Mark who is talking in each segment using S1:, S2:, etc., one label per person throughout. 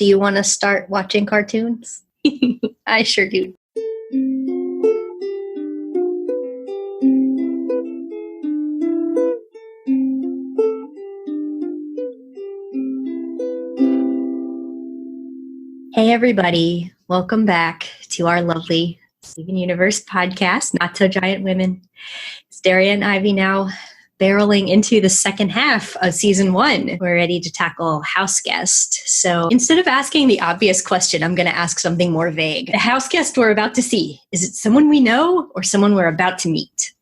S1: Do you want to start watching cartoons? I sure do. Hey, everybody. Welcome back to our lovely Steven Universe podcast, Not So Giant Women. It's Daria and Ivy now, barreling into the second half of season 1. We're ready to tackle house guest. So instead of asking the obvious question, I'm going to ask something more vague. The house guest we're about to see, is it someone we know or someone we're about to meet?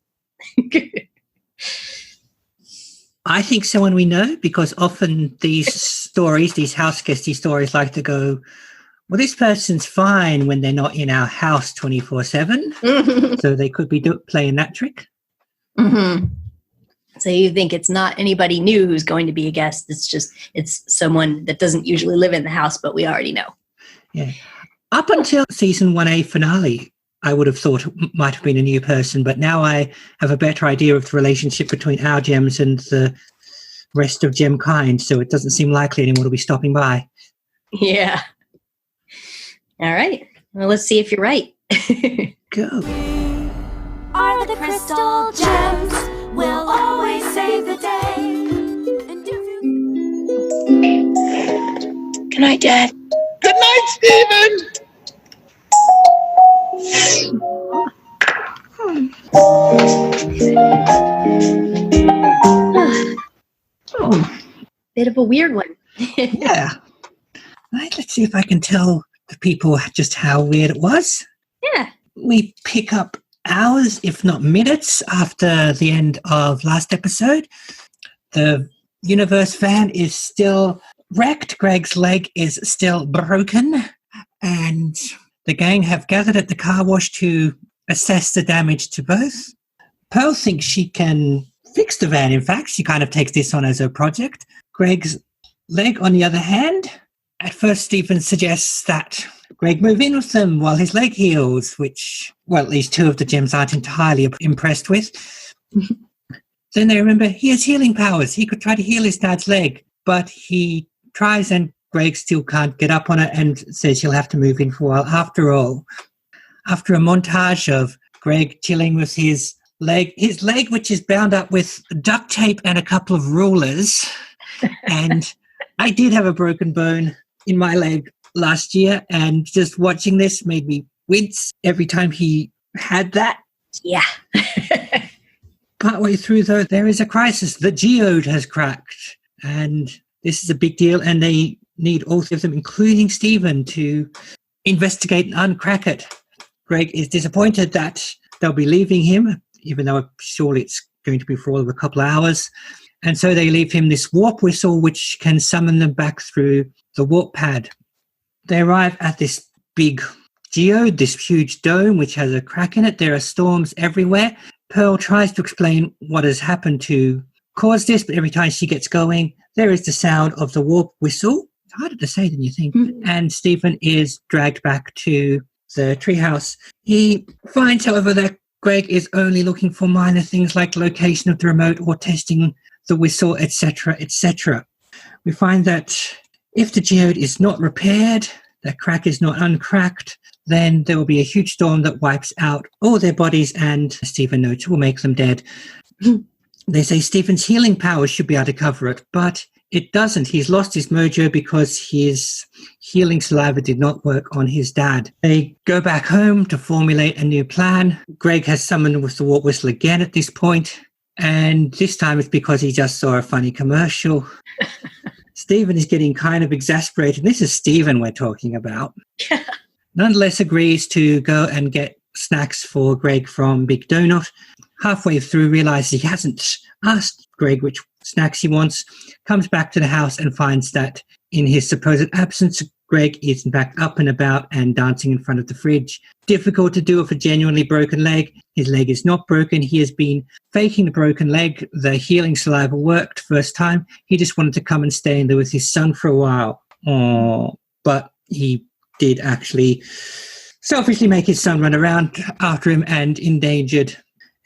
S2: I think someone we know, because often these stories, these house guesty stories, like to go, well, this person's fine when they're not in our house 24/7. So they could be playing that trick.
S1: Mm-hmm. So you think it's not anybody new who's going to be a guest. It's someone that doesn't usually live in the house, but we already know.
S2: Yeah. Up until season 1A finale, I would have thought it might have been a new person, but now I have a better idea of the relationship between our gems and the rest of gem kind, so it doesn't seem likely anyone will be stopping by.
S1: Yeah. All right. Well, let's see if you're right.
S2: Go.
S3: Are the crystal gems will always save the day.
S4: Good night, Dad.
S5: Good night, Stephen!
S1: Bit of a weird one.
S2: Yeah. Right, let's see if I can tell the people just how weird it was.
S1: Yeah.
S2: We pick up hours, if not minutes, after the end of last episode. The universe van is still wrecked. Greg's leg is still broken. And the gang have gathered at the car wash to assess the damage to both. Pearl thinks she can fix the van. In fact, she kind of takes this on as a project. Greg's leg, on the other hand, at first Stephen suggests that Greg move in with them while his leg heals, which, well, at least 2 of the gems aren't entirely impressed with. Then they remember he has healing powers. He could try to heal his dad's leg, but he tries and Greg still can't get up on it and says he'll have to move in for a while after all. After a montage of Greg chilling with his leg, which is bound up with duct tape and a couple of rulers. And I did have a broken bone in my leg last year, and just watching this made me wince every time he had that.
S1: Yeah.
S2: Partway through, though, there is a crisis. The geode has cracked, and this is a big deal, and they need all 3 of them, including Stephen, to investigate and uncrack it. Greg is disappointed that they'll be leaving him, even though surely it's going to be for all of a couple of hours. And so they leave him this warp whistle, which can summon them back through the warp pad. They arrive at this big geode, this huge dome, which has a crack in it. There are storms everywhere. Pearl tries to explain what has happened to cause this, but every time she gets going, there is the sound of the warp whistle. It's harder to say than you think. And Stephen is dragged back to the treehouse. He finds, however, that Greg is only looking for minor things like location of the remote or testing the whistle, etc., etc. We find that if the geode is not repaired, the crack is not uncracked, then there will be a huge storm that wipes out all their bodies, and Stephen notes will make them dead. They say Stephen's healing powers should be able to cover it, but it doesn't. He's lost his mojo because his healing saliva did not work on his dad. They go back home to formulate a new plan. Greg has summoned with the warp whistle again at this point, and this time it's because he just saw a funny commercial. Stephen is getting kind of exasperated. This is Stephen we're talking about. Nonetheless agrees to go and get snacks for Greg from Big Donut. Halfway through, realizes he hasn't asked Greg which snacks he wants, comes back to the house and finds that in his supposed absence, Greg is in fact up and about and dancing in front of the fridge. Difficult to do with a genuinely broken leg. His leg is not broken. He has been faking the broken leg. The healing saliva worked first time. He just wanted to come and stay in there with his son for a while. But he did actually selfishly make his son run around after him and endangered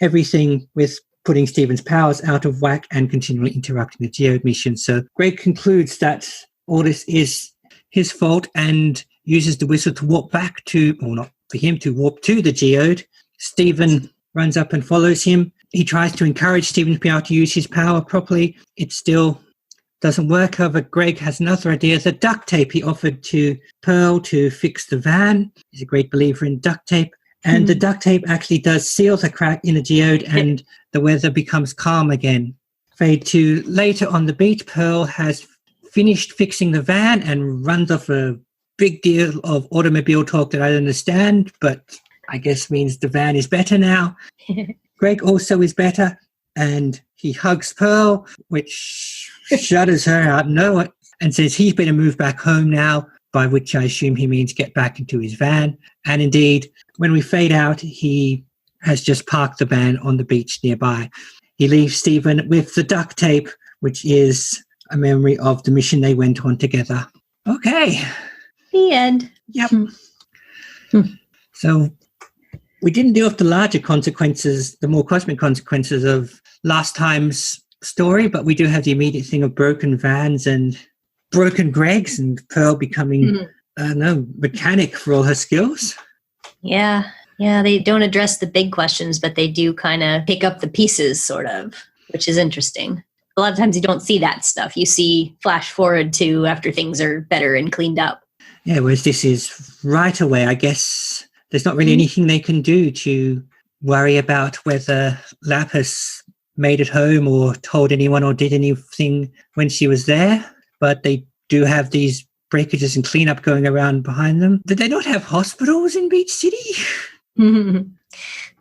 S2: everything with putting Stephen's powers out of whack and continually interrupting the geode mission. So Greg concludes that all this is his fault and uses the whistle to warp back to, or not for him, to warp to the geode. Stephen runs up and follows him. He tries to encourage Stephen to be able to use his power properly. It still doesn't work. However, Greg has another idea. The duct tape he offered to Pearl to fix the van. He's a great believer in duct tape. And the duct tape actually does seal the crack in the geode and the weather becomes calm again. Fade to later on the beach. Pearl has finished fixing the van and runs off a big deal of automobile talk that I don't understand, but I guess means the van is better now. Greg also is better, and he hugs Pearl, which shudders her out, and says he's better move back home now, by which I assume he means get back into his van. And indeed, when we fade out, he has just parked the van on the beach nearby. He leaves Stephen with the duct tape, which is a memory of the mission they went on together. Okay.
S1: The end.
S2: Yep. So we didn't deal with the larger consequences, the more cosmic consequences of last time's story, but we do have the immediate thing of broken vans and broken Gregs and Pearl becoming mechanic for all her skills.
S1: Yeah, they don't address the big questions, but they do kind of pick up the pieces, sort of, which is interesting. A lot of times you don't see that stuff. You see flash forward to after things are better and cleaned up.
S2: Yeah, whereas this is right away. I guess there's not really anything they can do to worry about whether Lapis made it home or told anyone or did anything when she was there. But they do have these breakages and cleanup going around behind them. Did they not have hospitals in Beach City?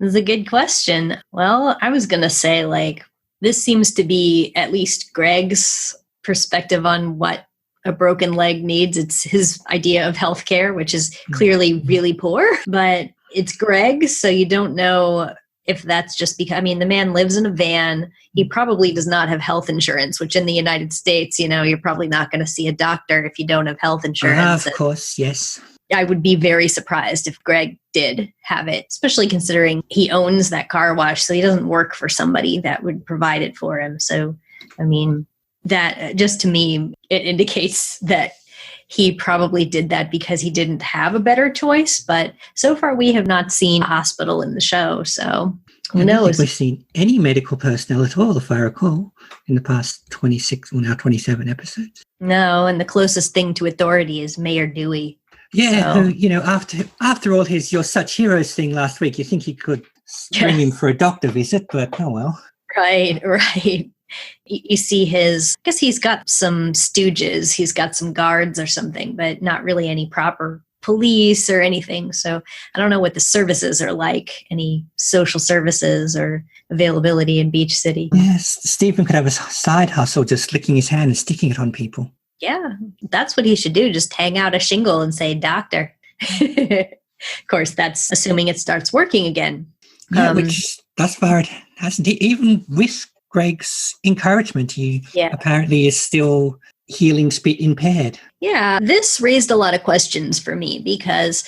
S1: That's a good question. Well, I was going to say, this seems to be at least Greg's perspective on what a broken leg needs. It's his idea of healthcare, which is clearly really poor, but it's Greg, so you don't know if that's just because, the man lives in a van. He probably does not have health insurance, which in the United States, you're probably not going to see a doctor if you don't have health insurance.
S2: Of course, yes.
S1: I would be very surprised if Greg did have it, especially considering he owns that car wash, so he doesn't work for somebody that would provide it for him. So, that just to me, it indicates that he probably did that because he didn't have a better choice. But so far, we have not seen a hospital in the show. So who knows?
S2: I don't think we've seen any medical personnel at all, if I recall, in the past 26 or now 27 episodes.
S1: No, and the closest thing to authority is Mayor Dewey.
S2: Yeah, so. After all his "You're Such Heroes" thing last week, you think he could bring him for a doctor visit, but oh well.
S1: Right. You see I guess he's got some stooges, he's got some guards or something, but not really any proper police or anything. So I don't know what the services are like, any social services or availability in Beach City.
S2: Yes, Stephen could have a side hustle just licking his hand and sticking it on people. Yeah,
S1: that's what he should do. Just hang out a shingle and say, "Doctor." Of course, that's assuming it starts working again.
S2: Yeah, which thus far it hasn't. Even with Greg's encouragement, he apparently is still healing speed impaired.
S1: Yeah, this raised a lot of questions for me because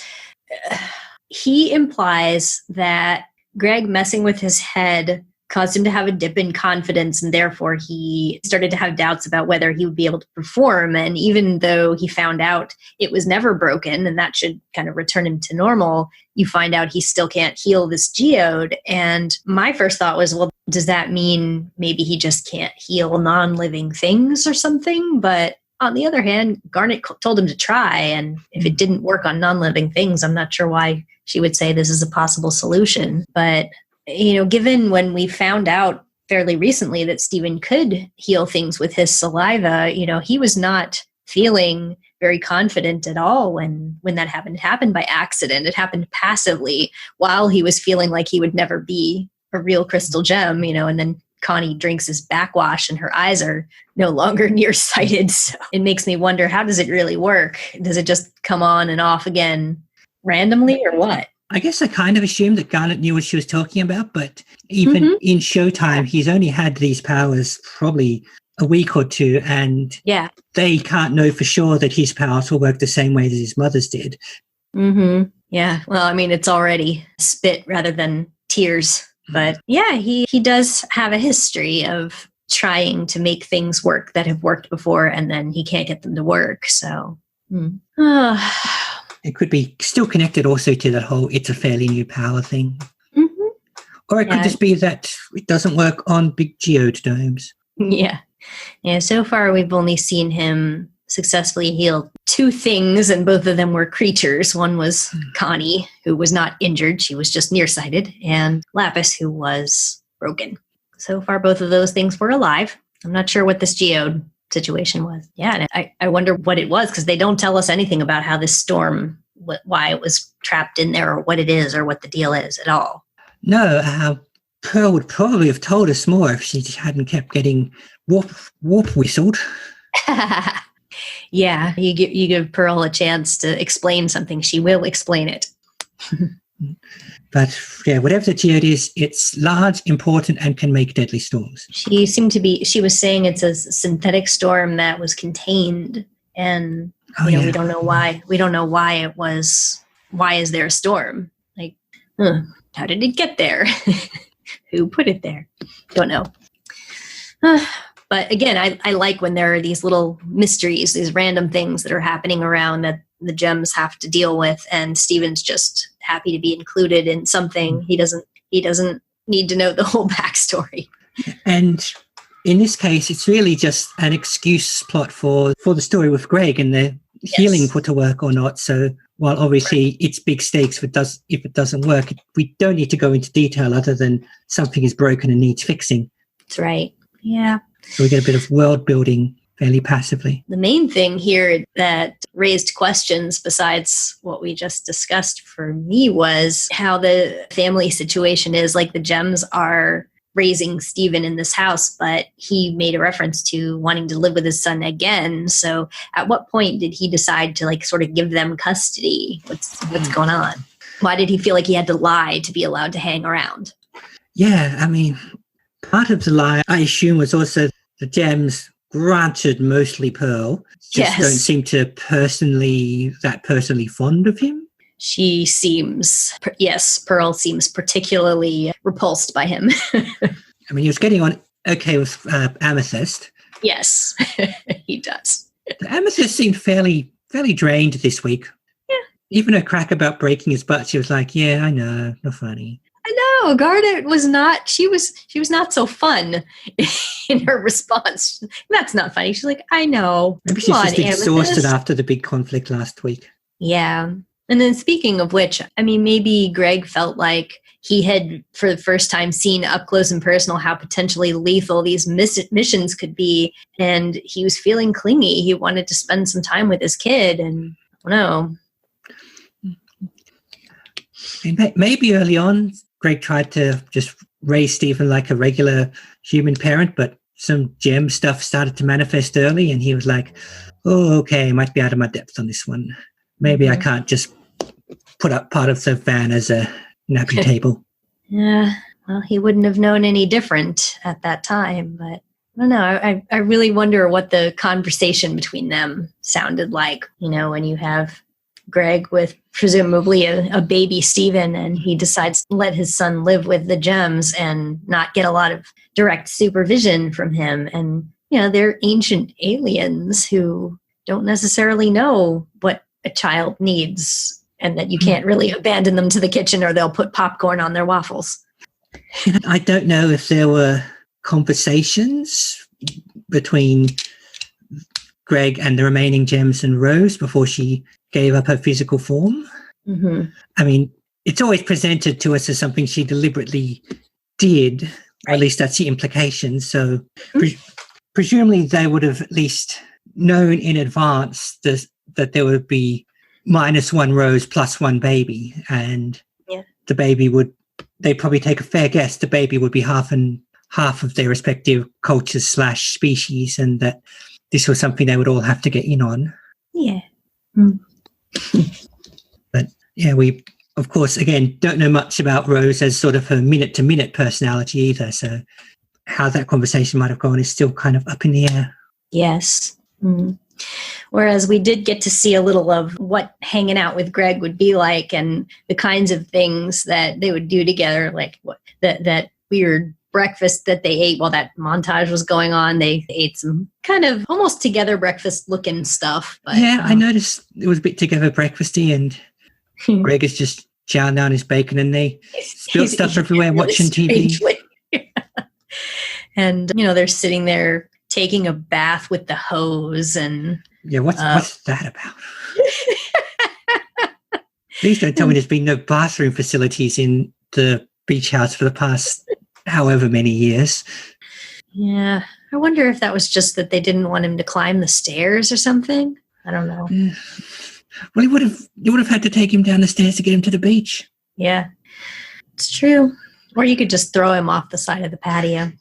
S1: he implies that Greg messing with his head caused him to have a dip in confidence, and therefore he started to have doubts about whether he would be able to perform. And even though he found out it was never broken and that should kind of return him to normal, you find out he still can't heal this geode. And my first thought was, well, does that mean maybe he just can't heal non-living things or something? But on the other hand, Garnet told him to try, and if it didn't work on non-living things, I'm not sure why she would say this is a possible solution. But given when we found out fairly recently that Stephen could heal things with his saliva, he was not feeling very confident at all when that happened. It happened by accident. It happened passively while he was feeling like he would never be a real crystal gem, and then Connie drinks his backwash and her eyes are no longer nearsighted. So it makes me wonder, how does it really work? Does it just come on and off again randomly or what?
S2: I guess I kind of assumed that Garnet knew what she was talking about, but even in Showtime, he's only had these powers probably a week or two, and they can't know for sure that his powers will work the same way as his mother's did.
S1: Mm-hmm. Yeah, well, it's already spit rather than tears. But he does have a history of trying to make things work that have worked before, and then he can't get them to work. So
S2: It could be still connected also to that whole "it's a fairly new power" thing.
S1: Mm-hmm.
S2: Or it could just be that it doesn't work on big geode domes.
S1: Yeah. So far we've only seen him successfully heal 2 things, and both of them were creatures. One was Connie, who was not injured. She was just nearsighted, and Lapis, who was broken. So far, both of those things were alive. I'm not sure what this geode situation was. Yeah, and I wonder what it was, because they don't tell us anything about how this storm, why it was trapped in there, or what it is, or what the deal is at all.
S2: No, Pearl would probably have told us more if she hadn't kept getting warp whistled.
S1: Yeah, you give Pearl a chance to explain something. She will explain it.
S2: But yeah, whatever the geode is, it's large, important, and can make deadly storms.
S1: She was saying it's a synthetic storm that was contained, and we don't know why. We don't know why it was. Why is there a storm? Like, how did it get there? Who put it there? Don't know. But again, I like when there are these little mysteries, these random things that are happening around that the gems have to deal with, and Steven's just happy to be included in something. He doesn't need to know the whole backstory.
S2: And in this case, it's really just an excuse plot for the story with Greg and the healing put to work or not. So while obviously it's big stakes if it doesn't work, we don't need to go into detail other than something is broken and needs fixing.
S1: That's right. Yeah.
S2: So we get a bit of world building fairly passively.
S1: The main thing here that raised questions besides what we just discussed for me was how the family situation is. Like, the gems are raising Stephen in this house, but he made a reference to wanting to live with his son again. So at what point did he decide to sort of give them custody? What's going on? Why did he feel like he had to lie to be allowed to hang around?
S2: Yeah, I mean, part of the lie, I assume, was also the gems, granted mostly Pearl, just don't seem to personally fond of him.
S1: She seems, Pearl seems particularly repulsed by him.
S2: I mean, he was getting on okay with Amethyst.
S1: Yes, he does.
S2: The Amethyst seemed fairly drained this week.
S1: Yeah.
S2: Even a crack about breaking his butt, she was like, yeah, I know, not funny.
S1: I know, Garnet was not, she was not so fun in her response. That's not funny. She's like, I know.
S2: Maybe she's just exhausted after the big conflict last week.
S1: Yeah. And then speaking of which, I mean, maybe Greg felt like he had, for the first time, seen up close and personal how potentially lethal these missions could be. And he was feeling clingy. He wanted to spend some time with his kid. And I don't know.
S2: Maybe early on, Greg tried to just raise Stephen like a regular human parent, but some gem stuff started to manifest early, and he was like, oh, okay, I might be out of my depth on this one. Maybe I can't just put up part of the van as a nappy table.
S1: Yeah, well, he wouldn't have known any different at that time, but I don't know. I really wonder what the conversation between them sounded like, when you have Greg with presumably a baby Stephen, and he decides to let his son live with the gems and not get a lot of direct supervision from him. And, they're ancient aliens who don't necessarily know what a child needs, and that you can't really abandon them to the kitchen or they'll put popcorn on their waffles.
S2: I don't know if there were conversations between Greg and the remaining gems and Rose before she gave up her physical form.
S1: Mm-hmm.
S2: I mean, it's always presented to us as something she deliberately did, or at least that's the implication. So presumably they would have at least known in advance that there would be -1 Rose plus 1 baby, and the baby they'd probably take a fair guess the baby would be half of their respective cultures / species, and that this was something they would all have to get in on.
S1: Yeah.
S2: But yeah, we of course again don't know much about Rose as sort of her minute-to-minute personality either, so how that conversation might have gone is still kind of up in the air.
S1: Yes. Whereas we did get to see a little of what hanging out with Greg would be like, and the kinds of things that they would do together, like that weird breakfast that they ate while that montage was going on. They ate some kind of almost together breakfast looking stuff. But,
S2: yeah, I noticed it was a bit together breakfasty, and Greg is just chowing down his bacon, and they spilled stuff everywhere
S1: really
S2: watching TV.
S1: And, they're sitting there taking a bath with the hose. And
S2: yeah, what's that about? Please don't tell me there's been no bathroom facilities in the beach house for the past however many years.
S1: Yeah. I wonder if that was just that they didn't want him to climb the stairs or something. I don't know.
S2: Yeah. Well, you would have had to take him down the stairs to get him to the beach.
S1: Yeah, it's true. Or you could just throw him off the side of the patio.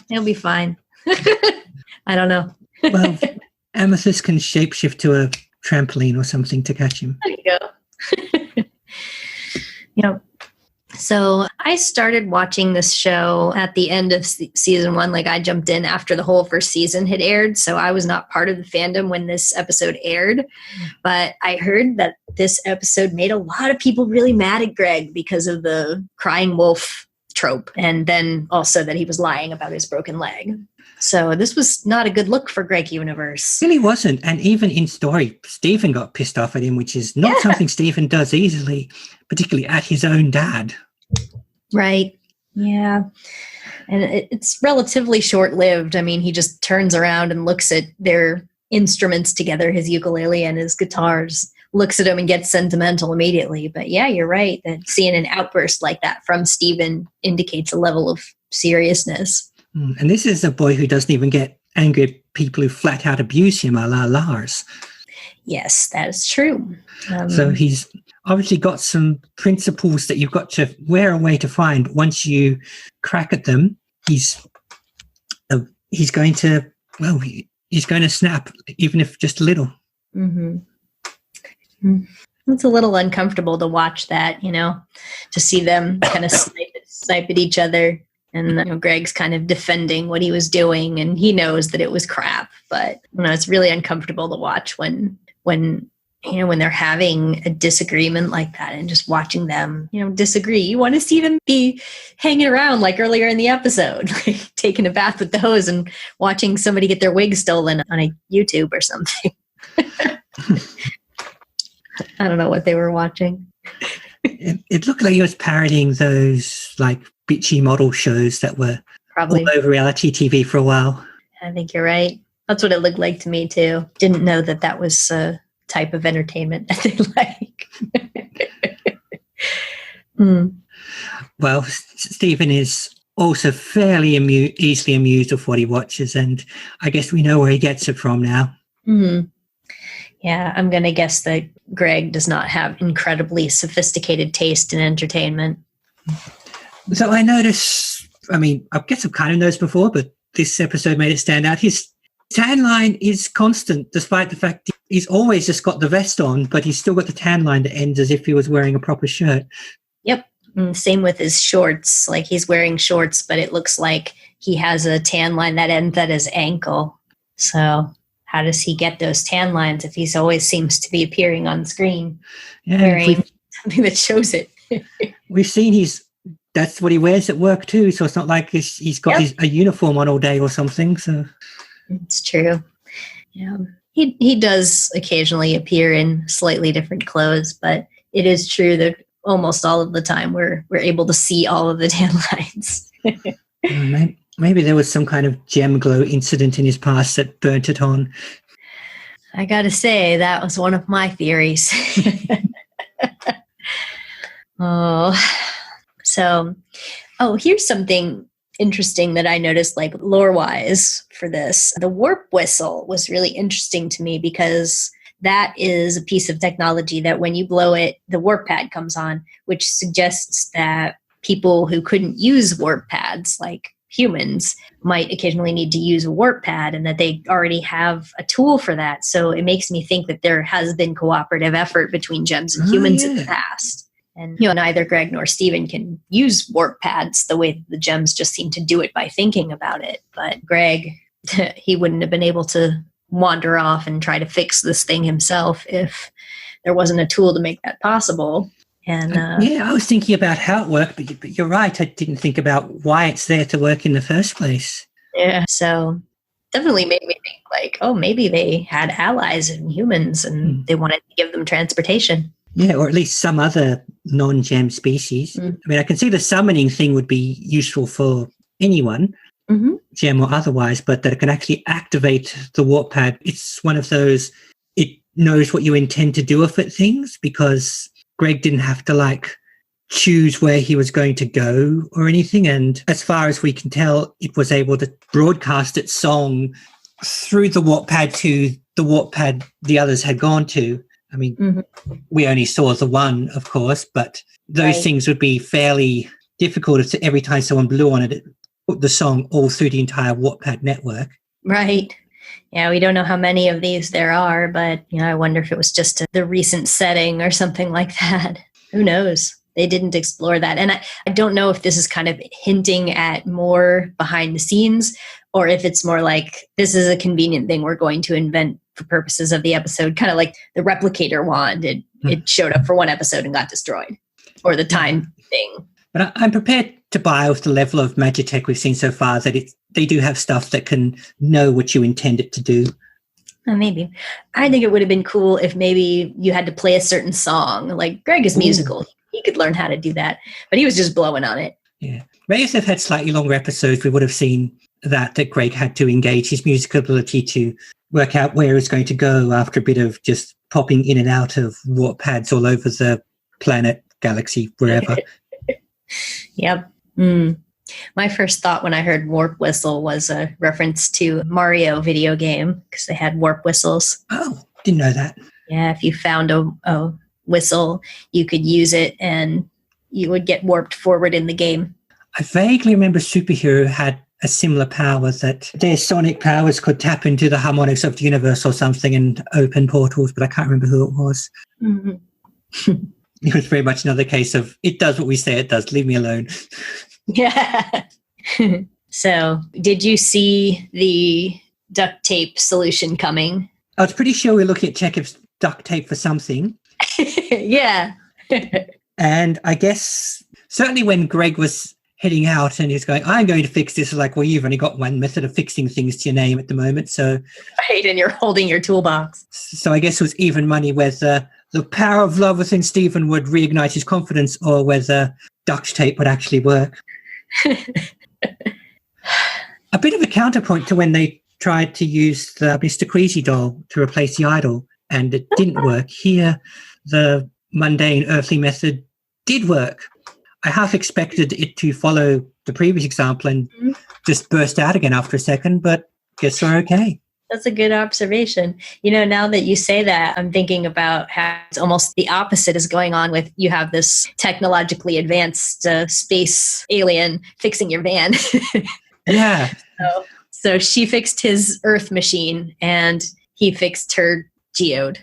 S1: He'll be fine. I don't know.
S2: Well, Amethyst can shapeshift to a trampoline or something to catch him.
S1: There you go. So I started watching this show at the end of season 1. Like, I jumped in after the whole first season had aired. So I was not part of the fandom when this episode aired. But I heard that this episode made a lot of people really mad at Greg because of the crying wolf trope. And then also that he was lying about his broken leg. So this was not a good look for Greg Universe.
S2: Really wasn't. And even in story, Stephen got pissed off at him, which is not something Stephen does easily, particularly at his own dad.
S1: Right. Yeah. And it's relatively short-lived. I mean, he just turns around and looks at their instruments together, his ukulele and his guitars, looks at him and gets sentimental immediately. But yeah, you're right that seeing an outburst like that from Stephen indicates a level of seriousness.
S2: And this is a boy who doesn't even get angry at people who flat out abuse him, a la Lars.
S1: Yes, that is true.
S2: So he's obviously got some principles that you've got to wear away to find. Once you crack at them, he's going to snap, even if just a little.
S1: Mm-hmm. It's a little uncomfortable to watch that, to see them kind of snipe at each other. And Greg's kind of defending what he was doing, and he knows that it was crap. But it's really uncomfortable to watch when they're having a disagreement like that, and just watching them, disagree. You want to see them be hanging around like earlier in the episode, like taking a bath with the hose and watching somebody get their wig stolen on a YouTube or something. I don't know what they were watching.
S2: It looked like he was parodying those like bitchy model shows that were
S1: probably
S2: all over reality TV for a while.
S1: I think you're right. That's what it looked like to me too. Didn't know that was a type of entertainment that they like.
S2: Well, Stephen is also fairly easily amused with what he watches, and I guess we know where he gets it from now.
S1: Mm-hmm. Yeah, I'm going to guess that Greg does not have incredibly sophisticated taste in entertainment.
S2: So I notice, I guess I've kind of noticed before, but this episode made it stand out. His tan line is constant, despite the fact he's always just got the vest on, but he's still got the tan line that ends as if he was wearing a proper shirt.
S1: Yep. And same with his shorts. Like, he's wearing shorts, but it looks like he has a tan line that ends at his ankle. So how does he get those tan lines if he's always seems to be appearing on screen wearing something that shows it?
S2: We've seen that's what he wears at work too, so it's not like he's got a uniform on all day or something. So
S1: it's true. Yeah, he does occasionally appear in slightly different clothes, but it is true that almost all of the time we're able to see all of the tan lines.
S2: Maybe there was some kind of gem glow incident in his past that burnt it on.
S1: I gotta say, that was one of my theories. Here's something interesting that I noticed, like lore-wise for this. The warp whistle was really interesting to me because that is a piece of technology that when you blow it, the warp pad comes on, which suggests that people who couldn't use warp pads, like humans, might occasionally need to use a warp pad, and that they already have a tool for that. So it makes me think that there has been cooperative effort between Gems and humans in the past. And neither Greg nor Stephen can use warp pads the way the Gems just seem to do it by thinking about it. But Greg, he wouldn't have been able to wander off and try to fix this thing himself if there wasn't a tool to make that possible. And
S2: yeah, I was thinking about how it worked, but you're right. I didn't think about why it's there to work in the first place.
S1: yeah, so definitely made me think like, oh, maybe they had allies and humans and they wanted to give them transportation.
S2: Yeah, or at least some other non-gem species. I mean, I can see the summoning thing would be useful for anyone, gem or otherwise, but that it can actually activate the warp pad. It's one of those, it knows what you intend to do with it things, because Greg didn't have to like choose where he was going to go or anything. And as far as we can tell, it was able to broadcast its song through the warp pad to the warp pad the others had gone to. I mean, we only saw the one, of course, but those things would be fairly difficult if every time someone blew on it, it put the song all through the entire warp pad network.
S1: Right. Yeah, we don't know how many of these there are, but I wonder if it was just the recent setting or something like that. Who knows? They didn't explore that. And I don't know if this is kind of hinting at more behind the scenes, or if it's more like this is a convenient thing we're going to invent for purposes of the episode, kind of like the replicator wand. It showed up for one episode and got destroyed, or the time thing.
S2: But I'm prepared to buy with the level of Magitech we've seen so far that they do have stuff that can know what you intend it to do.
S1: Maybe. I think it would have been cool if maybe you had to play a certain song. Like Greg is musical. He could learn how to do that, but he was just blowing on it.
S2: Yeah. Maybe if they've had slightly longer episodes, we would have seen that Greg had to engage his musical ability to work out where it's going to go after a bit of just popping in and out of warp pads all over the planet, galaxy, wherever.
S1: Yep. My first thought when I heard warp whistle was a reference to Mario video game, because they had warp whistles.
S2: Oh, didn't know that.
S1: Yeah, if you found a whistle, you could use it and you would get warped forward in the game.
S2: I vaguely remember Superhero had a similar power, that their sonic powers could tap into the harmonics of the universe or something and open portals, but I can't remember who it was. It was very much another case of, it does what we say it does, leave me alone.
S1: Yeah. So, did you see the duct tape solution coming?
S2: I was pretty sure we were looking at Chekhov's duct tape for something.
S1: Yeah.
S2: And I guess certainly when Greg was heading out and he's going, I'm going to fix this, like, well, you've only got one method of fixing things to your name at the moment. So,
S1: right, and you're holding your toolbox.
S2: So I guess it was even money whether the power of love within Stephen would reignite his confidence or whether duct tape would actually work. A bit of a counterpoint to when they tried to use the Mr. Queasy doll to replace the idol and it didn't work. Here, the mundane earthly method did work. I half expected it to follow the previous example and just burst out again after a second, but guess we're okay.
S1: That's a good observation. Now that you say that, I'm thinking about how it's almost the opposite is going on with, you have this technologically advanced space alien fixing your van.
S2: Yeah.
S1: So she fixed his Earth machine and he fixed her geode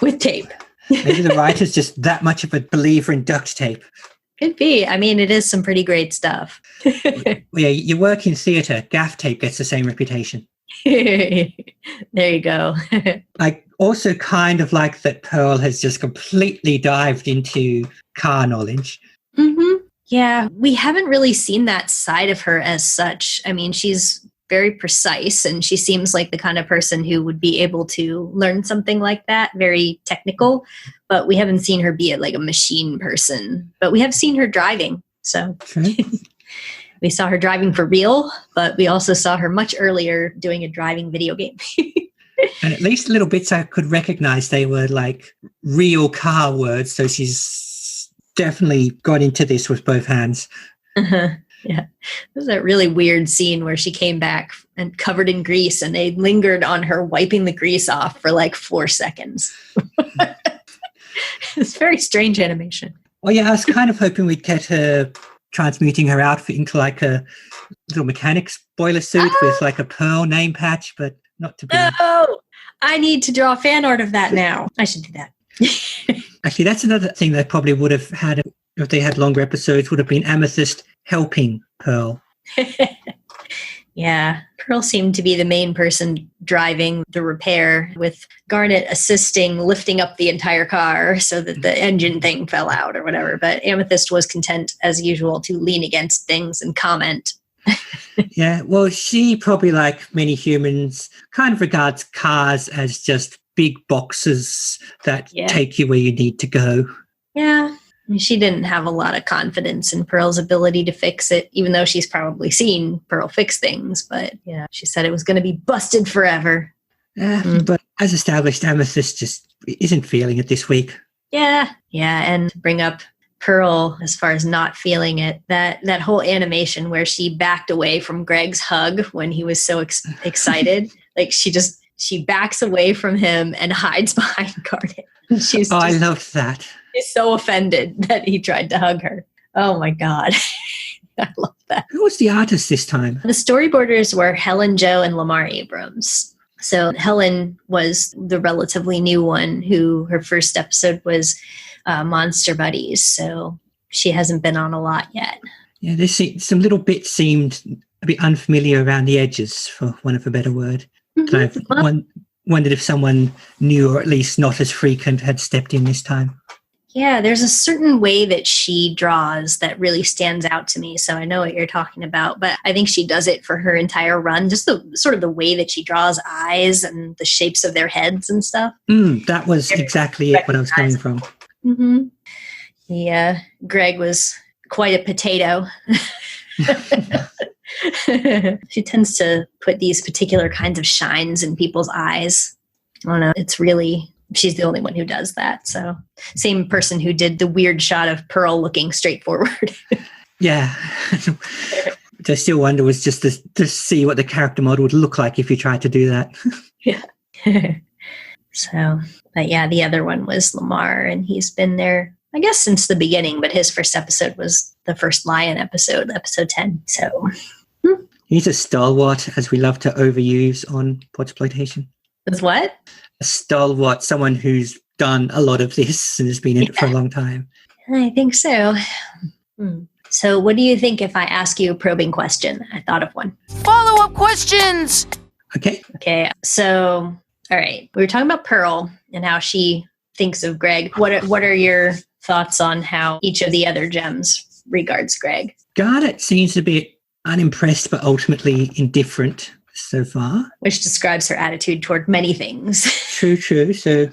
S1: with tape.
S2: Maybe the writer's just that much of a believer in duct tape.
S1: Could be. I mean, it is some pretty great stuff.
S2: Well, yeah, you work in theatre. Gaff tape gets the same reputation.
S1: There you go.
S2: I also kind of like that Pearl has just completely dived into car knowledge.
S1: Yeah, we haven't really seen that side of her as such. I mean, she's very precise and she seems like the kind of person who would be able to learn something like that, very technical, but we haven't seen her be like a machine person, but we have seen her driving. So we saw her driving for real, but we also saw her much earlier doing a driving video game.
S2: And at least little bits I could recognize they were like real car words. So she's definitely got into this with both hands.
S1: Yeah. It was that really weird scene where she came back and covered in grease and they lingered on her wiping the grease off for like 4 seconds. It's very strange animation.
S2: Well, yeah, I was kind of hoping we'd get her transmuting her outfit into like a little mechanic's boiler suit with like a Pearl name patch, but not to be.
S1: Oh, I need to draw fan art of that now. I should do that.
S2: Actually, that's another thing they probably would have had if they had longer episodes, would have been Amethyst helping Pearl.
S1: Yeah, Pearl seemed to be the main person driving the repair, with Garnet assisting lifting up the entire car so that the engine thing fell out or whatever. But Amethyst was content, as usual, to lean against things and comment.
S2: Yeah, well, she probably, like many humans, kind of regards cars as just big boxes that take you where you need to go.
S1: Yeah. She didn't have a lot of confidence in Pearl's ability to fix it, even though she's probably seen Pearl fix things. But yeah, she said it was going to be busted forever.
S2: But as established, Amethyst just isn't feeling it this week.
S1: Yeah. And to bring up Pearl as far as not feeling it, that whole animation where she backed away from Greg's hug when he was so excited, like she backs away from him and hides behind Garnet.
S2: I loved that.
S1: She's so offended that he tried to hug her. Oh my God. I love that.
S2: Who was the artist this time?
S1: The storyboarders were Helen Jo and Lamar Abrams. So Helen was the relatively new one who her first episode was Monster Buddies. So she hasn't been on a lot yet.
S2: Yeah, some little bits seemed a bit unfamiliar around the edges, for want of a better word.
S1: Mm-hmm.
S2: I've wondered if someone new, or at least not as frequent, had stepped in this time.
S1: Yeah, there's a certain way that she draws that really stands out to me. So I know what you're talking about, but I think she does it for her entire run. Just the sort of the way that she draws eyes and the shapes of their heads and stuff.
S2: That was exactly what I was coming from.
S1: Mm-hmm. Yeah, Greg was quite a potato. She tends to put these particular kinds of shines in people's eyes. I don't know. She's the only one who does that. So same person who did the weird shot of Pearl looking straight forward.
S2: Yeah. Which I still wonder was just to see what the character model would look like if you tried to do that.
S1: Yeah. But yeah, the other one was Lamar, and he's been there, I guess, since the beginning, but his first episode was the first Lion episode 10. So
S2: he's a stalwart, as we love to overuse on Podsploitation.
S1: Is what?
S2: A stalwart, someone who's done a lot of this and has been in it for a long time.
S1: I think so. So what do you think if I ask you a probing question? I thought of one.
S3: Follow-up questions!
S2: Okay.
S1: So, all right. We were talking about Pearl and how she thinks of Greg. What are your thoughts on how each of the other gems regards Greg?
S2: Garnet seems a bit unimpressed, but ultimately indifferent so far.
S1: Which describes her attitude toward many things.
S2: True. So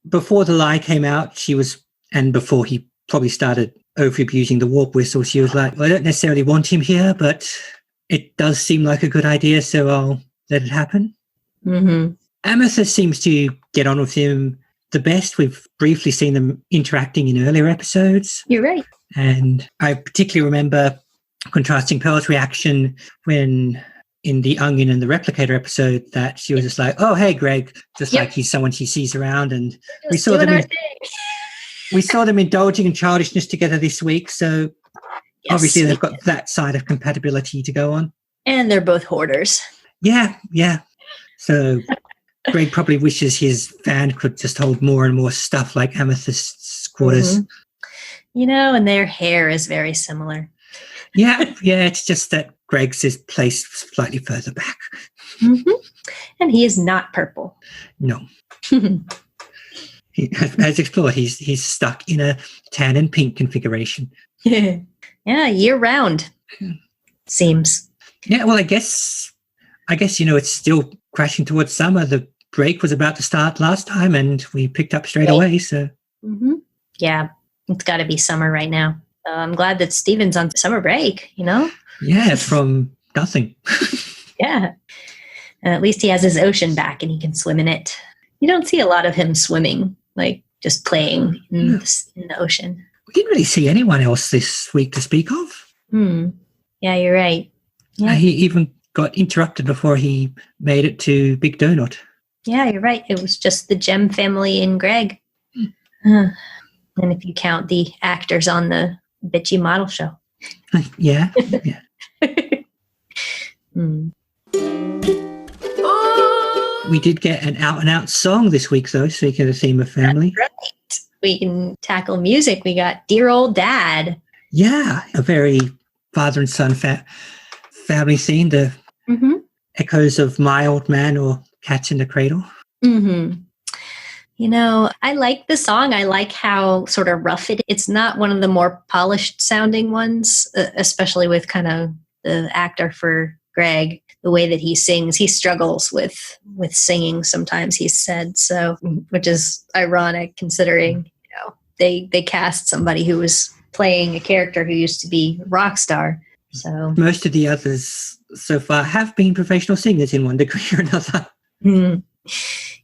S2: before the lie came out, and before he probably started over-abusing the warp whistle, she was like, well, I don't necessarily want him here, but it does seem like a good idea, so I'll let it happen.
S1: Mm-hmm.
S2: Amethyst seems to get on with him the best. We've briefly seen them interacting in earlier episodes.
S1: You're right.
S2: And I particularly remember contrasting Pearl's reaction when in the Onion and the Replicator episode that she was just like, oh, hey, Greg, just like he's someone she sees around. And we saw them indulging in childishness together this week. So obviously they've got that side of compatibility to go on.
S1: And they're both hoarders.
S2: Yeah. So Greg probably wishes his van could just hold more and more stuff like Amethyst's quarters.
S1: Mm-hmm. And their hair is very similar.
S2: Yeah, it's just that Greg's is placed slightly further back.
S1: Mm-hmm. And he is not purple.
S2: No. As explored, he's stuck in a tan and pink configuration.
S1: Yeah, year round. Seems.
S2: Yeah, well, I guess it's still crashing towards summer. The break was about to start last time, and we picked up straight away. So.
S1: Mm-hmm. Yeah, it's got to be summer right now. I'm glad that Steven's on summer break,
S2: Yeah, from nothing.
S1: Yeah. And at least he has his ocean back and he can swim in it. You don't see a lot of him swimming, like just playing in the ocean.
S2: We didn't really see anyone else this week to speak of.
S1: Yeah, you're right. Yeah.
S2: He even got interrupted before he made it to Big Donut.
S1: Yeah, you're right. It was just the Gem family and Greg. And if you count the actors on the bitchy model show.
S2: Yeah. We did get an out-and-out song this week, though, speaking of the theme of family.
S1: That's right. We can tackle music. We got Dear Old Dad.
S2: Yeah, a very father and son family scene, the
S1: Mm-hmm.
S2: echoes of My Old Man or Cats in the Cradle.
S1: Mm-hmm. You know, I like the song. I like how sort of rough it is. It's not one of the more polished sounding ones, especially with kind of the actor for Greg, the way that he sings. He struggles with singing sometimes, he said, so, which is ironic considering, you know, they cast somebody who was playing a character who used to be a rock star. So
S2: Most of the others so far have been professional singers in one degree or another.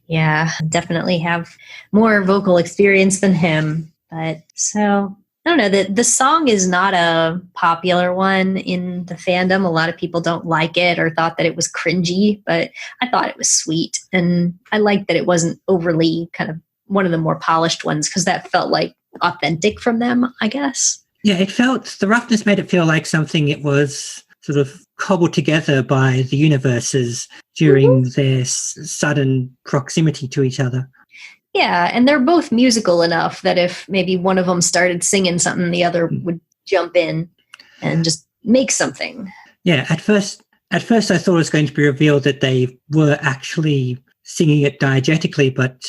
S1: Yeah, definitely have more vocal experience than him. But so, I don't know, the song is not a popular one in the fandom. A lot of people don't like it or thought that it was cringy, but I thought it was sweet. And I liked that it wasn't overly kind of one of the more polished ones because that felt like authentic from them, I guess.
S2: Yeah, the roughness made it feel like something it was sort of cobbled together by the universes during their sudden proximity to each other.
S1: Yeah, and they're both musical enough that if maybe one of them started singing something, the other would jump in and just make something.
S2: Yeah, at first I thought it was going to be revealed that they were actually singing it diegetically, but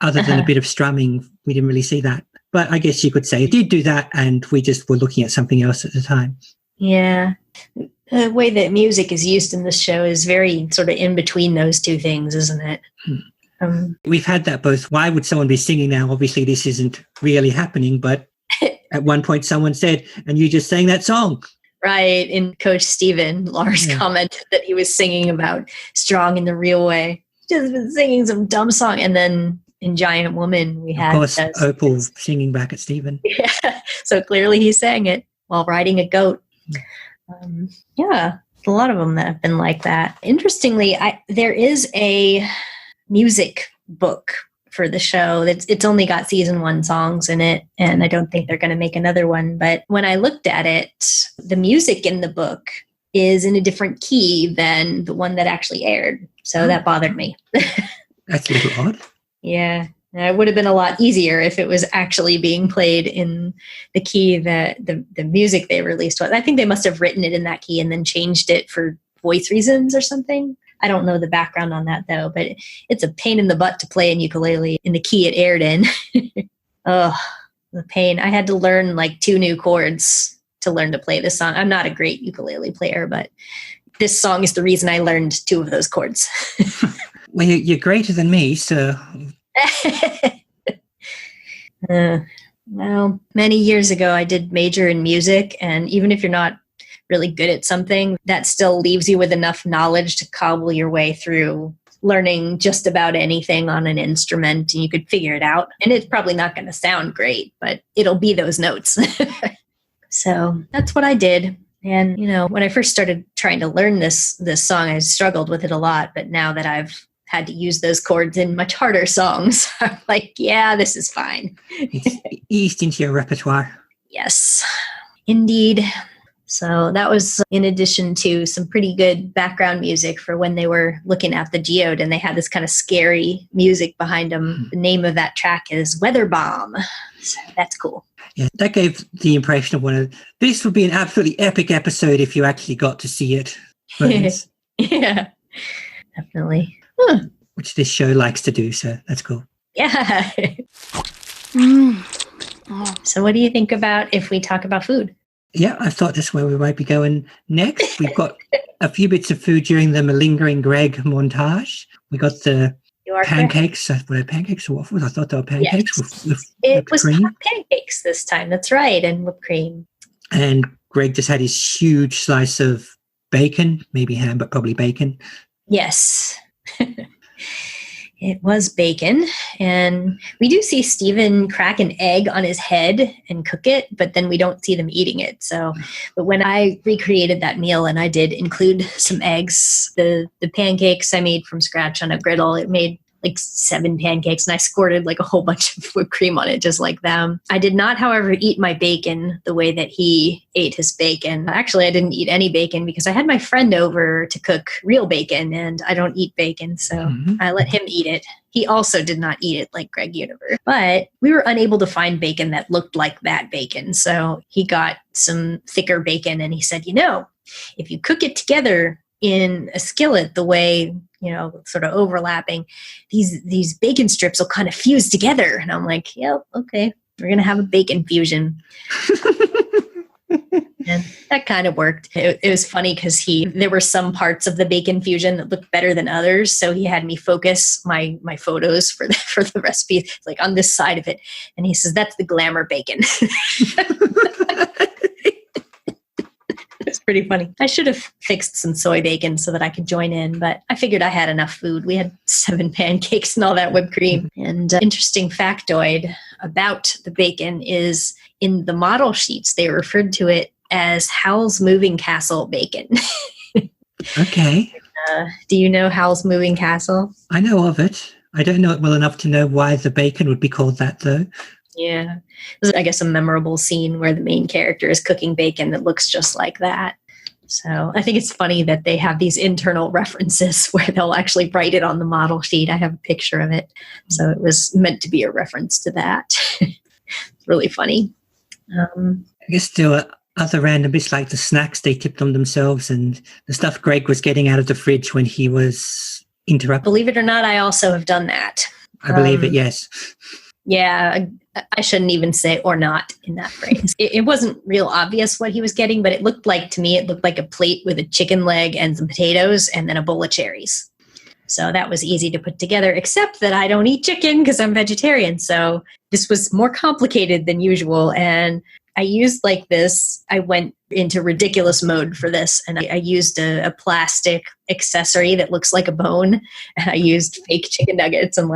S2: other than a bit of strumming, we didn't really see that. But I guess you could say it did do that, and we just were looking at something else at the time.
S1: Yeah. The way that music is used in this show is very sort of in between those two things, isn't it?
S2: We've had that both. Why would someone be singing now? Obviously, this isn't really happening, but at one point someone said, and you just sang that song.
S1: Right. In Coach Steven, Lars commented that he was singing about Strong in the Real Way. Just been singing some dumb song. And then in Giant Woman, we had...
S2: Of course, Opal singing back at Steven.
S1: Yeah. So clearly he sang it while riding a goat. Yeah, a lot of them that have been like that. Interestingly, there is a music book for the show. It's only got season 1 songs in it, and I don't think they're going to make another one. But when I looked at it, the music in the book is in a different key than the one that actually aired. So that bothered me.
S2: That's a little odd.
S1: Yeah. It would have been a lot easier if it was actually being played in the key that the music they released was. I think they must have written it in that key and then changed it for voice reasons or something. I don't know the background on that, though, but it's a pain in the butt to play an ukulele in the key it aired in. Oh, the pain. I had to learn like 2 new chords to learn to play this song. I'm not a great ukulele player, but this song is the reason I learned 2 of those chords.
S2: Well, you're greater than me, so...
S1: Well, many years ago, I did major in music, and even if you're not really good at something, that still leaves you with enough knowledge to cobble your way through learning just about anything on an instrument, and you could figure it out. And it's probably not going to sound great, but it'll be those notes. So that's what I did. And, you know, when I first started trying to learn this song, I struggled with it a lot. But now that I've had to use those chords in much harder songs, I'm like, yeah, this is fine.
S2: It's eased into your repertoire.
S1: Yes, indeed. So that was in addition to some pretty good background music for when they were looking at the geode and they had this kind of scary music behind them. The name of that track is Weather Bomb. So that's cool.
S2: Yeah, that gave the impression of this would be an absolutely epic episode if you actually got to see it.
S1: Yeah, definitely.
S2: Which this show likes to do, so that's cool.
S1: Yeah. So what do you think about if we talk about food?
S2: Yeah, I thought that's where we might be going next. We've got a few bits of food during the malingering Greg montage. We got the pancakes. Were they pancakes or waffles? I thought they were pancakes with
S1: it was
S2: cream.
S1: Pancakes this time. That's right, and whipped cream. And
S2: Greg just had his huge slice of bacon, maybe ham, but probably bacon.
S1: Yes. It was bacon, and we do see Steven crack an egg on his head and cook it, but then we don't see them eating it. So, but when I recreated that meal and I did include some eggs, the pancakes I made from scratch on a griddle, it made like 7 pancakes, and I squirted like a whole bunch of whipped cream on it, just like them. I did not, however, eat my bacon the way that he ate his bacon. Actually, I didn't eat any bacon because I had my friend over to cook real bacon, and I don't eat bacon, so I let him eat it. He also did not eat it like Greg Universe. But we were unable to find bacon that looked like that bacon. So he got some thicker bacon, and he said, if you cook it together in a skillet the way, sort of overlapping, these bacon strips will kind of fuse together. And I'm like, yep, okay, we're going to have a bacon fusion. And that kind of worked. It was funny because there were some parts of the bacon fusion that looked better than others. So he had me focus my photos for the recipe, like on this side of it. And he says, that's the glamour bacon. It's pretty funny. I should have fixed some soy bacon so that I could join in, but I figured I had enough food. We had 7 pancakes and all that whipped cream. And interesting factoid about the bacon is in the model sheets, they referred to it as Howl's Moving Castle bacon.
S2: Okay.
S1: Do you know Howl's Moving Castle?
S2: I know of it. I don't know it well enough to know why the bacon would be called that, though.
S1: Yeah. There's, I guess, a memorable scene where the main character is cooking bacon that looks just like that. So I think it's funny that they have these internal references where they'll actually write it on the model sheet. I have a picture of it. So it was meant to be a reference to that. It's really funny.
S2: I guess there were other random bits like the snacks they tipped on themselves and the stuff Greg was getting out of the fridge when he was interrupted.
S1: Believe it or not, I also have done that.
S2: I believe it, yes.
S1: Yeah, I shouldn't even say or not in that phrase. It wasn't real obvious what he was getting, but it looked like a plate with a chicken leg and some potatoes and then a bowl of cherries. So that was easy to put together, except that I don't eat chicken because I'm vegetarian. So this was more complicated than usual. And I used I went into ridiculous mode for this. And I used a plastic accessory that looks like a bone. And I used fake chicken nuggets and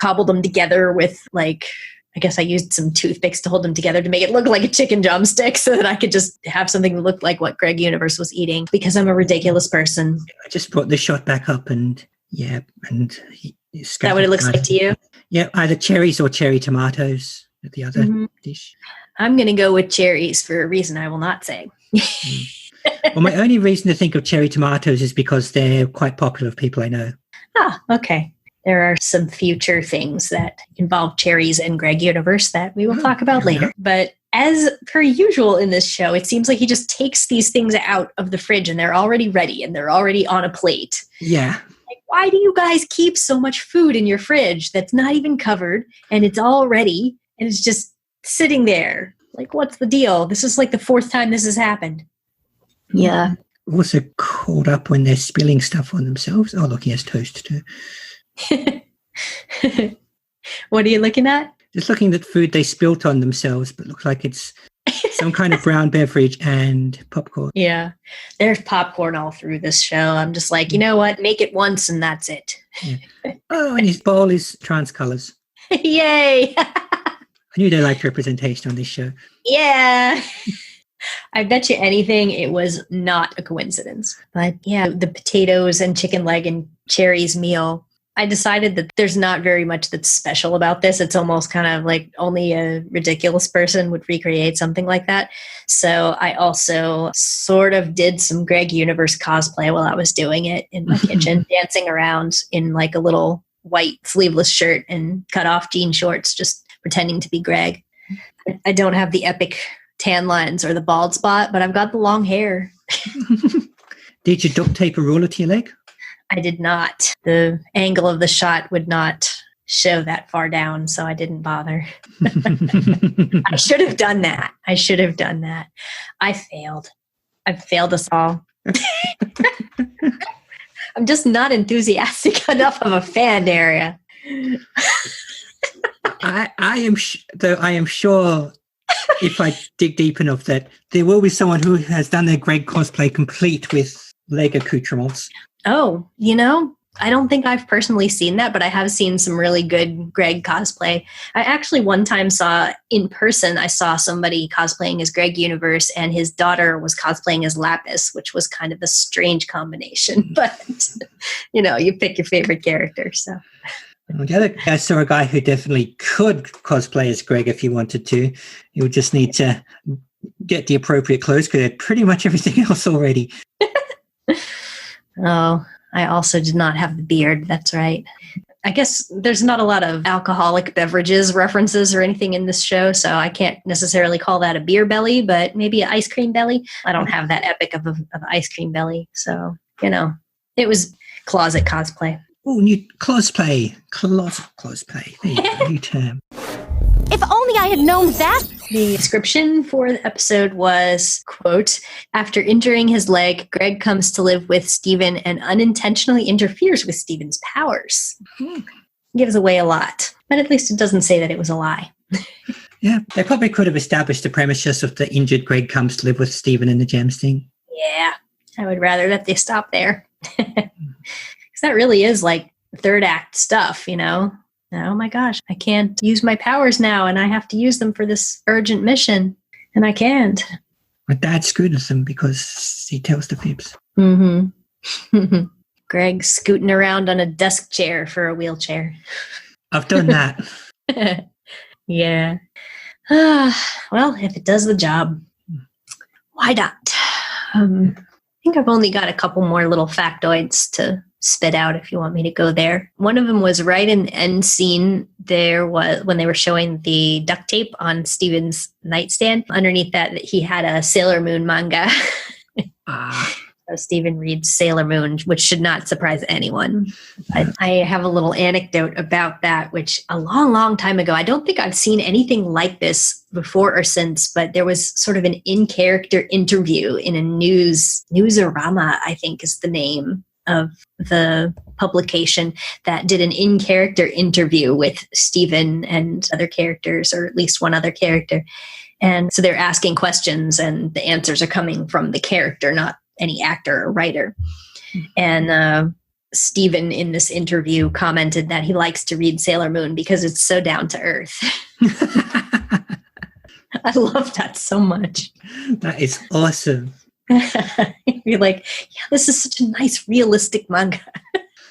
S1: cobbled them together with I guess I used some toothpicks to hold them together to make it look like a chicken drumstick so that I could just have something that looked like what Greg Universe was eating because I'm a ridiculous person.
S2: I just brought the shot back up and is
S1: that what it looks like to you?
S2: Yeah, either cherries or cherry tomatoes at the other dish.
S1: I'm going to go with cherries for a reason I will not say.
S2: Well, my only reason to think of cherry tomatoes is because they're quite popular with people I know.
S1: Ah, okay. There are some future things that involve cherries and Greg Universe that we will talk about later. But as per usual in this show, it seems like he just takes these things out of the fridge and they're already ready and they're already on a plate.
S2: Yeah.
S1: Why do you guys keep so much food in your fridge that's not even covered and it's all ready and it's just sitting there? What's the deal? This is the 4th time this has happened. Yeah.
S2: Also caught up when they're spilling stuff on themselves. Oh, look, he has toast too.
S1: What are you looking at?
S2: Just looking at food they spilt on themselves, but looks like it's some kind of brown beverage and popcorn.
S1: Yeah, there's popcorn all through this show. I'm just you know what? Make it once and that's it.
S2: Yeah. Oh, and his bowl is trans colors.
S1: Yay!
S2: I knew they liked representation on this show.
S1: Yeah. I bet you anything it was not a coincidence. But yeah, the potatoes and chicken leg and cherries meal, I decided that there's not very much that's special about this. It's almost kind of only a ridiculous person would recreate something like that. So I also sort of did some Greg Universe cosplay while I was doing it in my kitchen, dancing around in a little white sleeveless shirt and cut off jean shorts, just pretending to be Greg. I don't have the epic tan lines or the bald spot, but I've got the long hair.
S2: Did you duct tape a ruler to your leg?
S1: I did not. The angle of the shot would not show that far down, so I didn't bother. I should have done that. I failed. I've failed us all. I'm just not enthusiastic enough of a fan, Daria.
S2: I am sure if I dig deep enough that there will be someone who has done their Greg cosplay complete with leg accoutrements.
S1: Oh, I don't think I've personally seen that, but I have seen some really good Greg cosplay. I actually one time saw in person, I saw somebody cosplaying as Greg Universe and his daughter was cosplaying as Lapis, which was kind of a strange combination, but you pick your favorite character. So
S2: The other I saw a guy who definitely could cosplay as Greg if he wanted to. He would just need to get the appropriate clothes because he had pretty much everything else already.
S1: Oh, I also did not have the beard. That's right. I guess there's not a lot of alcoholic beverages references or anything in this show, so I can't necessarily call that a beer belly, but maybe an ice cream belly. I don't have that epic of ice cream belly, so, it was closet cosplay.
S2: Oh, new cosplay. Closet cosplay. There you go, new term.
S3: If only I had known that.
S1: The description for the episode was, quote, after injuring his leg, Greg comes to live with Steven and unintentionally interferes with Steven's powers. Gives away a lot, but at least it doesn't say that it was a lie.
S2: Yeah, they probably could have established the premise just of the injured Greg comes to live with Steven and the Gems thing.
S1: Yeah, I would rather that they stop there. Because that really is like third act stuff, Oh my gosh, I can't use my powers now and I have to use them for this urgent mission. And I can't.
S2: My dad screwed with them because he tells the fibs.
S1: Mm-hmm. Greg scooting around on a desk chair for a wheelchair.
S2: I've done that.
S1: Yeah. Well, if it does the job, why not? I think I've only got a couple more little factoids to spit out if you want me to go there. One of them was right in the end scene. There was when they were showing the duct tape on Steven's nightstand. Underneath that, he had a Sailor Moon manga. So Steven reads Sailor Moon, which should not surprise anyone. I have a little anecdote about that, which a long, long time ago, I don't think I've seen anything like this before or since, but there was sort of an in-character interview in a Newsarama, I think is the name of the publication, that did an in-character interview with Steven and other characters, or at least one other character. And so they're asking questions and the answers are coming from the character, not any actor or writer. And Steven in this interview commented that he likes to read Sailor Moon because it's so down to earth. I love that so much.
S2: That is awesome.
S1: You're like, yeah, this is such a nice, realistic manga.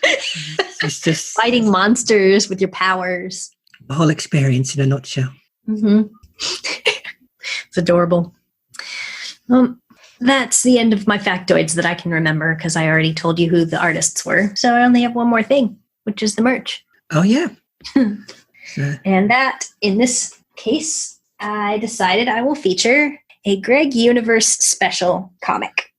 S2: It's just
S1: fighting monsters with your powers.
S2: The whole experience in a nutshell.
S1: Mm-hmm. It's adorable. That's the end of my factoids that I can remember because I already told you who the artists were. So I only have one more thing, which is the merch.
S2: Oh, yeah.
S1: And that, in this case, I decided I will feature a Greg Universe special comic.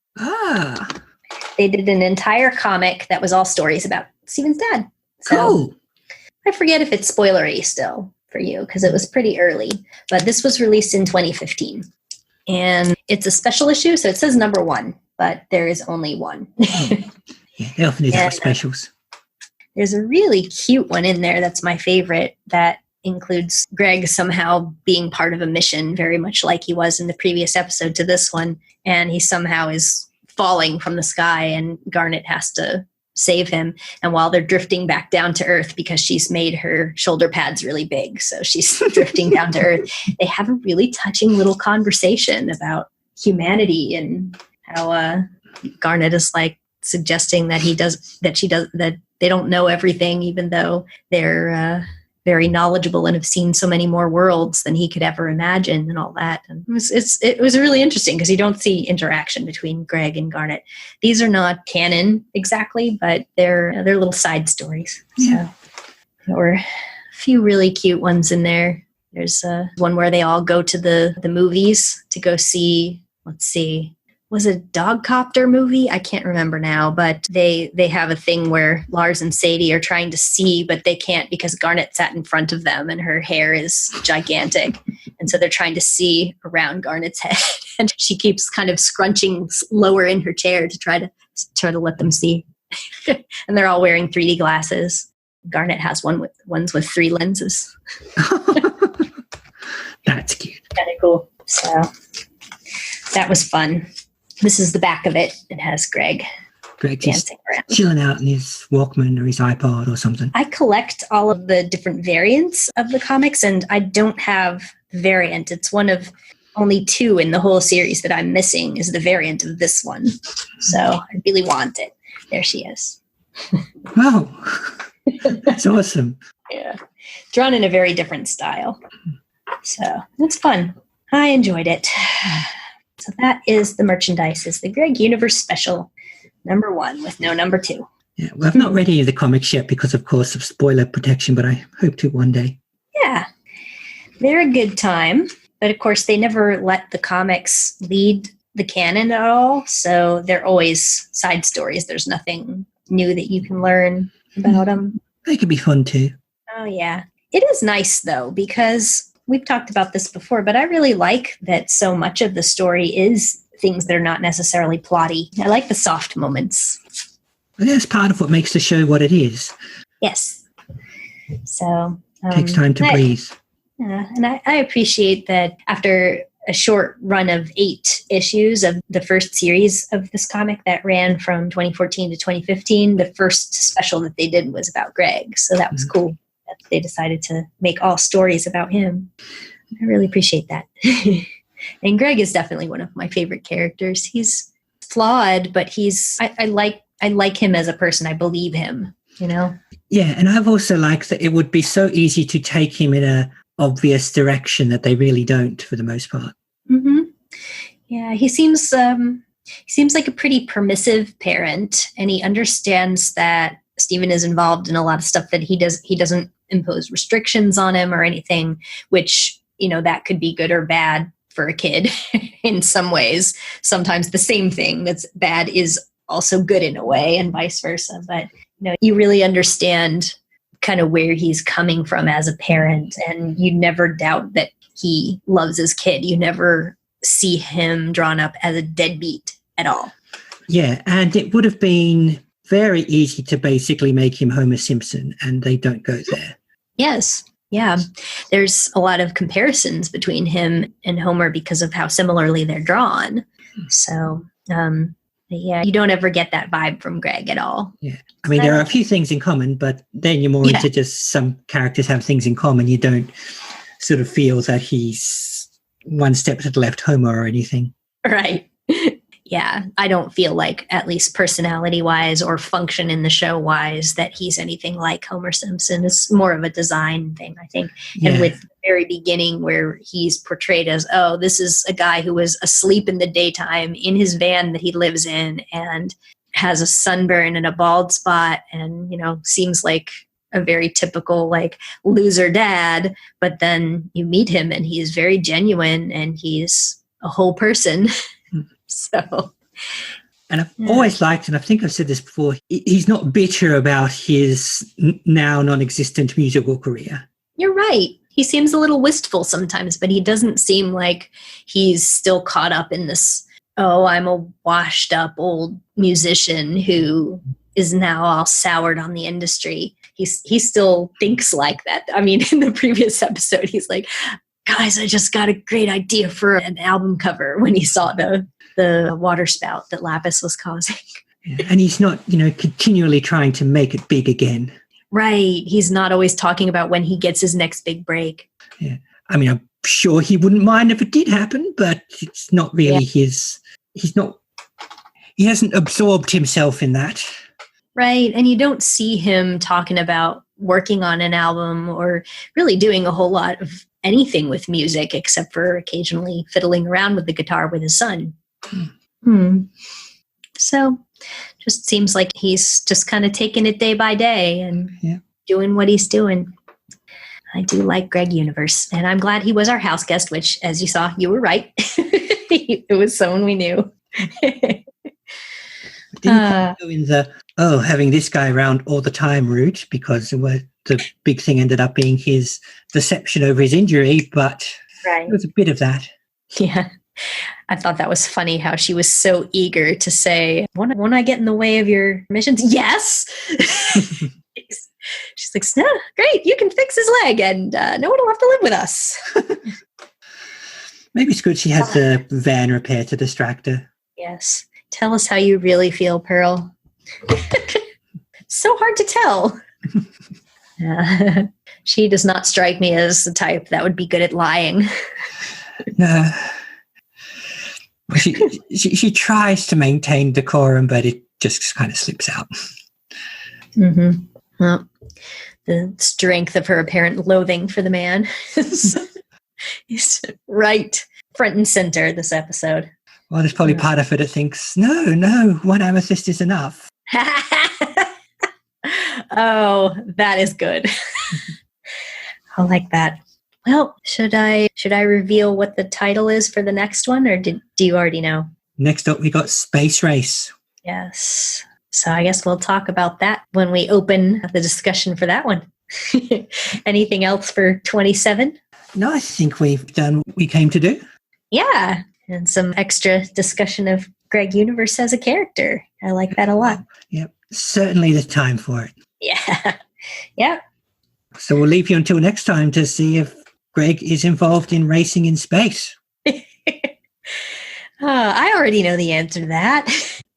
S1: They did an entire comic that was all stories about Steven's dad. So
S2: cool.
S1: I forget if it's spoilery still for you because it was pretty early, but this was released in 2015. And it's a special issue, so it says number 1, but there is only one.
S2: Yeah, they often do that with specials.
S1: There's a really cute one in there that's my favorite that includes Greg somehow being part of a mission, very much like he was in the previous episode to this one. And he somehow is falling from the sky and Garnet has to save him. And while they're drifting back down to Earth, because she's made her shoulder pads really big, so she's drifting down to Earth, they have a really touching little conversation about humanity and how Garnet is like suggesting that that they don't know everything, even though they're very knowledgeable and have seen so many more worlds than he could ever imagine and all that. And it was really interesting because you don't see interaction between Greg and Garnet. These are not canon exactly, but they're little side stories. Yeah. So there were a few really cute ones in there. There's one where they all go to the movies to go see, was it a Dogcopter movie? I can't remember now, but they have a thing where Lars and Sadie are trying to see, but they can't because Garnet sat in front of them and her hair is gigantic. And so they're trying to see around Garnet's head. And she keeps kind of scrunching lower in her chair to try to let them see. And they're all wearing 3D glasses. Garnet has ones with 3 lenses.
S2: That's cute.
S1: Kind of cool. So that was fun. This is the back of it. It has Greg dancing around.
S2: Chilling out in his Walkman or his iPod or something.
S1: I collect all of the different variants of the comics, and I don't have the variant. It's one of only 2 in the whole series that I'm missing is the variant of this one. So I really want it. There she is.
S2: Oh. That's awesome.
S1: Yeah. Drawn in a very different style. So it's fun. I enjoyed it. So that is the merchandise. It's the Greg Universe Special #1 with no #2.
S2: Yeah, well, I've not read any of the comics yet because, of course, of spoiler protection, but I hope to one day.
S1: Yeah. They're a good time. But, of course, they never let the comics lead the canon at all. So they're always side stories. There's nothing new that you can learn about them.
S2: They could be fun, too.
S1: Oh, yeah. It is nice, though, because we've talked about this before, but I really like that so much of the story is things that are not necessarily plotty. I like the soft moments.
S2: Well, that's part of what makes the show what it is.
S1: Yes. So
S2: Takes time to breathe.
S1: Yeah, and I appreciate that after a short run of 8 issues of the first series of this comic that ran from 2014 to 2015, the first special that they did was about Greg. So that was cool that they decided to make all stories about him. I really appreciate that. And Greg is definitely one of my favorite characters. He's flawed, but I like him as a person. I believe him, you know?
S2: Yeah, and I've also liked that it would be so easy to take him in a obvious direction that they really don't for the most part.
S1: Mm-hmm. Yeah, he seems like a pretty permissive parent, and he understands that Stephen is involved in a lot of stuff that he doesn't impose restrictions on him or anything, which, you know, that could be good or bad for a kid in some ways. Sometimes the same thing that's bad is also good in a way, and vice versa. But, you know, you really understand kind of where he's coming from as a parent, and you never doubt that he loves his kid. You never see him drawn up as a deadbeat at all.
S2: Yeah, and it would have been very easy to basically make him Homer Simpson, and they don't go there.
S1: Yes. Yeah. There's a lot of comparisons between him and Homer because of how similarly they're drawn. So, yeah, you don't ever get that vibe from Greg at all.
S2: Yeah. I mean, there are a few things in common, but then you're more into just some characters have things in common. You don't sort of feel that he's one step to the left Homer or anything.
S1: Right. Yeah. I don't feel like, at least personality-wise or function in the show-wise, that he's anything like Homer Simpson. It's more of a design thing, I think. Yeah. And with the very beginning where he's portrayed as, oh, this is a guy who was asleep in the daytime in his van that he lives in and has a sunburn and a bald spot and, you know, seems like a very typical, like, loser dad. But then you meet him and he's very genuine and he's a whole person. So,
S2: and I've always liked, and I think I've said this before, he's not bitter about his now non-existent musical career.
S1: You're right. He seems a little wistful sometimes, but he doesn't seem like he's still caught up in this, oh, I'm a washed up old musician who is now all soured on the industry. He still thinks like that. I mean, in the previous episode, he's like, guys, I just got a great idea for an album cover when he saw the water spout that Lapis was causing.
S2: Yeah, and he's not, you know, continually trying to make it big again.
S1: Right. He's not always talking about when he gets his next big break.
S2: Yeah. I mean, I'm sure he wouldn't mind if it did happen, but it's not really he hasn't absorbed himself in that.
S1: Right. And you don't see him talking about working on an album or really doing a whole lot of anything with music except for occasionally fiddling around with the guitar with his son. So just seems like he's just kind of taking it day by day and doing what he's doing. I do like Greg Universe, and I'm glad he was our house guest, which, as you saw, you were right. It was someone we knew.
S2: Didn't go in the, having this guy around all the time route, because the big thing ended up being his deception over his injury, but It was a bit of that.
S1: Yeah. I thought that was funny how she was so eager to say, won't I get in the way of your missions? Yes. She's like, no, great, you can fix his leg and no one will have to live with us.
S2: Maybe it's good she had the van repair to distract her.
S1: Yes. Tell us how you really feel, Pearl. So hard to tell. She does not strike me as the type that would be good at lying.
S2: No. She tries to maintain decorum, but it just kind of slips out.
S1: Mm-hmm. Well, the strength of her apparent loathing for the man is right front and center this episode.
S2: Well, there's probably part of her that thinks, no, one amethyst is enough.
S1: Oh, that is good. I like that. Well, should I reveal what the title is for the next one, or do you already know?
S2: Next up, we got Space Race.
S1: Yes. So I guess we'll talk about that when we open the discussion for that one. Anything else for 27?
S2: No, I think we've done what we came to do.
S1: Yeah. And some extra discussion of Greg Universe as a character. I like that a lot.
S2: Yep. Certainly the time for it.
S1: Yeah. Yeah.
S2: So we'll leave you until next time to see if Greg is involved in racing in space.
S1: I already know the answer to that.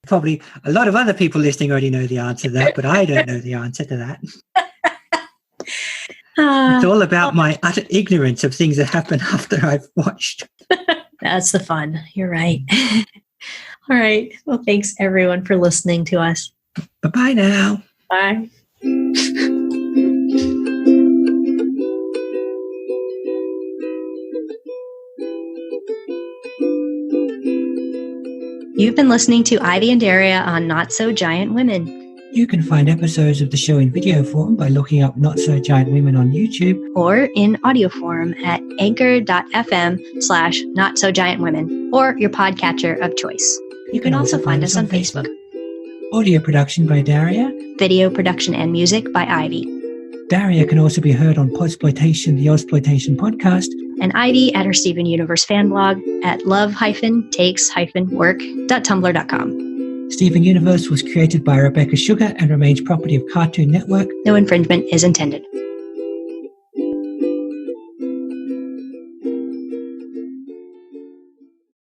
S2: Probably a lot of other people listening already know the answer to that, but I don't know the answer to that. It's all about my utter ignorance of things that happen after I've watched.
S1: That's the fun. You're right. All right. Well, thanks everyone for listening to us.
S2: Bye-bye now.
S1: Bye. You've been listening to Ivy and Daria on Not So Giant Women.
S2: You can find episodes of the show in video form by looking up Not So Giant Women on YouTube.
S1: Or in audio form at anchor.fm/NotSoGiantWomen or your podcatcher of choice. You can also find us on Facebook.
S2: Audio production by Daria.
S1: Video production and music by Ivy.
S2: Daria can also be heard on Podsploitation, the Ozploitation podcast.
S1: And Ivy at her Steven Universe fan blog at love-takes-work.tumblr.com.
S2: Steven Universe was created by Rebecca Sugar and remains property of Cartoon Network.
S1: No infringement is intended.